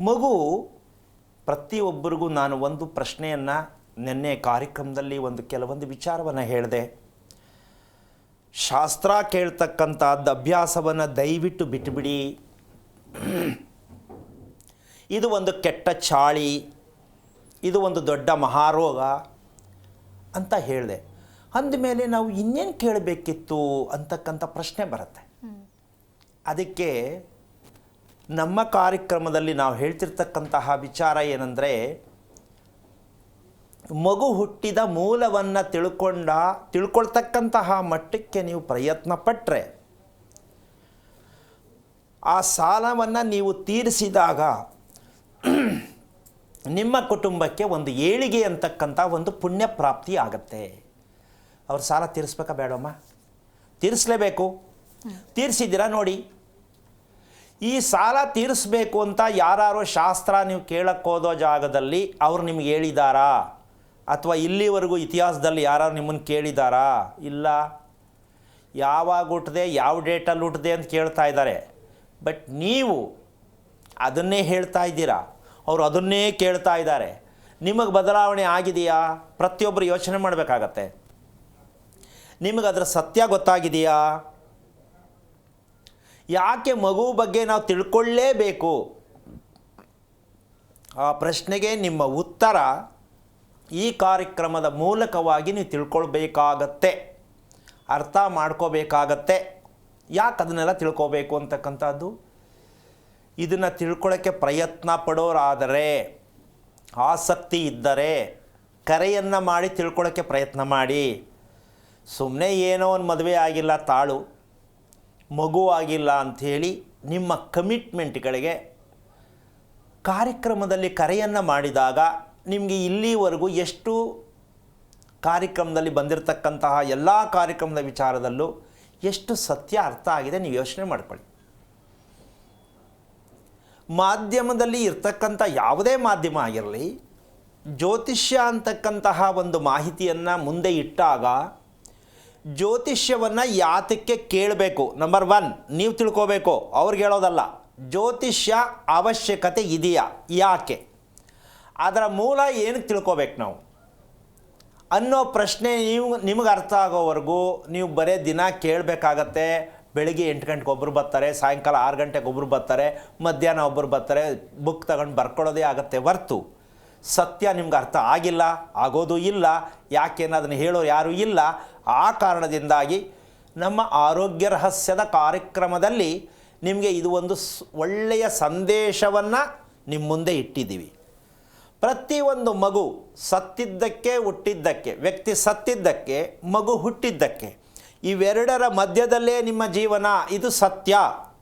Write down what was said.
ಮಗು ಪ್ರತಿಯೊಬ್ಬರಿಗೂ ನಾನು ಒಂದು ಪ್ರಶ್ನೆಯನ್ನು ನಿನ್ನೆ ಕಾರ್ಯಕ್ರಮದಲ್ಲಿ ಕೆಲವೊಂದು ವಿಚಾರವನ್ನು ಹೇಳಿದೆ. ಶಾಸ್ತ್ರ ಕೇಳ್ತಕ್ಕಂಥದ್ದು ಅಭ್ಯಾಸವನ್ನು ದಯವಿಟ್ಟು ಬಿಟ್ಟುಬಿಡಿ. ಇದು ಒಂದು ಕೆಟ್ಟ ಚಾಳಿ, ಇದು ಒಂದು ದೊಡ್ಡ ಮಹಾರೋಗ ಅಂತ ಹೇಳಿದೆ. ಅಂದಮೇಲೆ ನಾವು ಇನ್ನೇನು ಕೇಳಬೇಕಿತ್ತು ಅಂತಕ್ಕಂಥ ಪ್ರಶ್ನೆ ಬರುತ್ತೆ. ಅದಕ್ಕೆ ನಮ್ಮ ಕಾರ್ಯಕ್ರಮದಲ್ಲಿ ನಾವು ಹೇಳ್ತಿರ್ತಕ್ಕಂತಹ ವಿಚಾರ ಏನಂದರೆ, ಮಗು ಹುಟ್ಟಿದ ಮೂಲವನ್ನು ತಿಳ್ಕೊಳ್ತಕ್ಕಂತಹ ಮಟ್ಟಕ್ಕೆ ನೀವು ಪ್ರಯತ್ನ ಪಟ್ಟರೆ, ಆ ಸಾಲವನ್ನು ನೀವು ತೀರಿಸಿದಾಗ ನಿಮ್ಮ ಕುಟುಂಬಕ್ಕೆ ಒಂದು ಏಳಿಗೆ ಅಂತಕ್ಕಂಥ ಒಂದು ಪುಣ್ಯ ಪ್ರಾಪ್ತಿ ಆಗತ್ತೆ. ಅವ್ರ ಸಾಲ ತೀರಿಸ್ಬೇಕಾ ಬೇಡಮ್ಮ? ತೀರಿಸಲೇಬೇಕು. ತೀರಿಸಿದ್ದೀರಾ ನೋಡಿ. ಈ ಸಾಲ ತೀರಿಸ್ಬೇಕು ಅಂತ ಯಾರು ಶಾಸ್ತ್ರ ನೀವು ಕೇಳಕ್ಕೋದೋ ಜಾಗದಲ್ಲಿ ಅವ್ರು ನಿಮ್ಗೆ ಹೇಳಿದಾರಾ? ಅಥವಾ ಇಲ್ಲಿವರೆಗೂ ಇತಿಹಾಸದಲ್ಲಿ ಯಾರು ನಿಮ್ಮನ್ನು ಕೇಳಿದಾರಾ? ಇಲ್ಲ. ಯಾವಾಗ ಹುಟ್ಟಿದೆ, ಯಾವ ಡೇಟಲ್ಲಿ ಹುಟ್ಟಿದೆ ಅಂತ ಕೇಳ್ತಾ ಇದ್ದಾರೆ. ಬಟ್ ನೀವು ಅದನ್ನೇ ಹೇಳ್ತಾ ಇದ್ದೀರಾ, ಅವರು ಅದನ್ನೇ ಕೇಳ್ತಾ ಇದ್ದಾರೆ. ನಿಮಗೆ ಬದಲಾವಣೆ ಆಗಿದೆಯಾ? ಪ್ರತಿಯೊಬ್ಬರು ಯೋಚನೆ ಮಾಡಬೇಕಾಗತ್ತೆ. ನಿಮಗೆ ಅದರ ಸತ್ಯ ಗೊತ್ತಾಗಿದೆಯಾ? ಯಾಕೆ ಮಗು ಬಗ್ಗೆ ನಾವು ತಿಳ್ಕೊಳ್ಳೇಬೇಕು? ಆ ಪ್ರಶ್ನೆಗೆ ನಿಮ್ಮ ಉತ್ತರ ಈ ಕಾರ್ಯಕ್ರಮದ ಮೂಲಕವಾಗಿ ನೀವು ತಿಳ್ಕೊಳ್ಬೇಕಾಗತ್ತೆ, ಅರ್ಥ ಮಾಡ್ಕೋಬೇಕಾಗತ್ತೆ. ಯಾಕೆ ಅದನ್ನೆಲ್ಲ ತಿಳ್ಕೋಬೇಕು ಅಂತಕ್ಕಂಥದ್ದು? ಇದನ್ನು ತಿಳ್ಕೊಳ್ಳೋಕ್ಕೆ ಪ್ರಯತ್ನ ಪಡೋರಾದರೆ, ಆಸಕ್ತಿ ಇದ್ದರೆ ಕರೆಯನ್ನು ಮಾಡಿ ತಿಳ್ಕೊಳ್ಳೋಕ್ಕೆ ಪ್ರಯತ್ನ ಮಾಡಿ. ಸುಮ್ಮನೆ ಏನೋ ಒಂದು ಮದುವೆ ಆಗಿಲ್ಲ, ತಾಳು ಮಗು ಆಗಿಲ್ಲ ಅಂಥೇಳಿ ನಿಮ್ಮ ಕಮಿಟ್ಮೆಂಟ್ಗಳಿಗೆ ಕಾರ್ಯಕ್ರಮದಲ್ಲಿ ಕರೆಯನ್ನು ಮಾಡಿದಾಗ ನಿಮಗೆ ಇಲ್ಲಿವರೆಗೂ ಎಷ್ಟು ಕಾರ್ಯಕ್ರಮದಲ್ಲಿ ಬಂದಿರತಕ್ಕಂತಹ ಎಲ್ಲ ಕಾರ್ಯಕ್ರಮದ ವಿಚಾರದಲ್ಲೂ ಎಷ್ಟು ಸತ್ಯ ಅರ್ಥ ಆಗಿದೆ ನೀವು ಯೋಚನೆ ಮಾಡ್ಕೊಳ್ಳಿ. ಮಾಧ್ಯಮದಲ್ಲಿ ಇರ್ತಕ್ಕಂಥ ಯಾವುದೇ ಮಾಧ್ಯಮ ಆಗಿರಲಿ, ಜ್ಯೋತಿಷ್ಯ ಅಂತಕ್ಕಂತಹ ಒಂದು ಮಾಹಿತಿಯನ್ನು ಮುಂದೆ ಇಟ್ಟಾಗ ಜ್ಯೋತಿಷ್ಯವನ್ನು ಯಾತಕ್ಕೆ ಕೇಳಬೇಕು? ನಂಬರ್ 1 ನೀವು ತಿಳ್ಕೋಬೇಕು, ಅವ್ರಿಗೆ ಹೇಳೋದಲ್ಲ. ಜ್ಯೋತಿಷ್ಯ ಅವಶ್ಯಕತೆ ಇದೆಯಾ? ಯಾಕೆ? ಅದರ ಮೂಲ ಏನಕ್ಕೆ ತಿಳ್ಕೋಬೇಕು ನಾವು ಅನ್ನೋ ಪ್ರಶ್ನೆ ನಿಮಗೆ ಅರ್ಥ ಆಗೋವರೆಗೂ ನೀವು ಬರೀ ದಿನ ಕೇಳಬೇಕಾಗತ್ತೆ. ಬೆಳಿಗ್ಗೆ 8 ಗಂಟೆಗೆ ಒಬ್ಬರು ಬರ್ತಾರೆ, ಸಾಯಂಕಾಲ 6 ಗಂಟೆಗೆ ಒಬ್ಬರು ಬರ್ತಾರೆ, ಮಧ್ಯಾಹ್ನ ಒಬ್ಬರು ಬರ್ತಾರೆ, ಬುಕ್ ತಗೊಂಡು ಬರ್ಕೊಳ್ಳೋದೇ ಆಗುತ್ತೆ ಹೊರ್ತು ಸತ್ಯ ನಿಮ್ಗೆ ಅರ್ಥ ಆಗಿಲ್ಲ, ಆಗೋದು ಇಲ್ಲ. ಯಾಕೆಂದ್ರೆ ಅದನ್ನು ಹೇಳೋರು ಯಾರೂ ಇಲ್ಲ. ಆ ಕಾರಣದಿಂದಾಗಿ ನಮ್ಮ ಆರೋಗ್ಯ ರಹಸ್ಯದ ಕಾರ್ಯಕ್ರಮದಲ್ಲಿ ನಿಮಗೆ ಇದು ಒಂದು ಒಳ್ಳೆಯ ಸಂದೇಶವನ್ನು ನಿಮ್ಮ ಮುಂದೆ ಇಟ್ಟಿದ್ದೀವಿ. ಪ್ರತಿಯೊಂದು ಮಗು ಸತ್ತಿದ್ದಕ್ಕೆ, ಹುಟ್ಟಿದ್ದಕ್ಕೆ, ವ್ಯಕ್ತಿ ಸತ್ತಿದ್ದಕ್ಕೆ, ಮಗು ಹುಟ್ಟಿದ್ದಕ್ಕೆ, ಇವೆರಡರ ಮಧ್ಯದಲ್ಲೇ ನಿಮ್ಮ ಜೀವನ. ಇದು ಸತ್ಯ.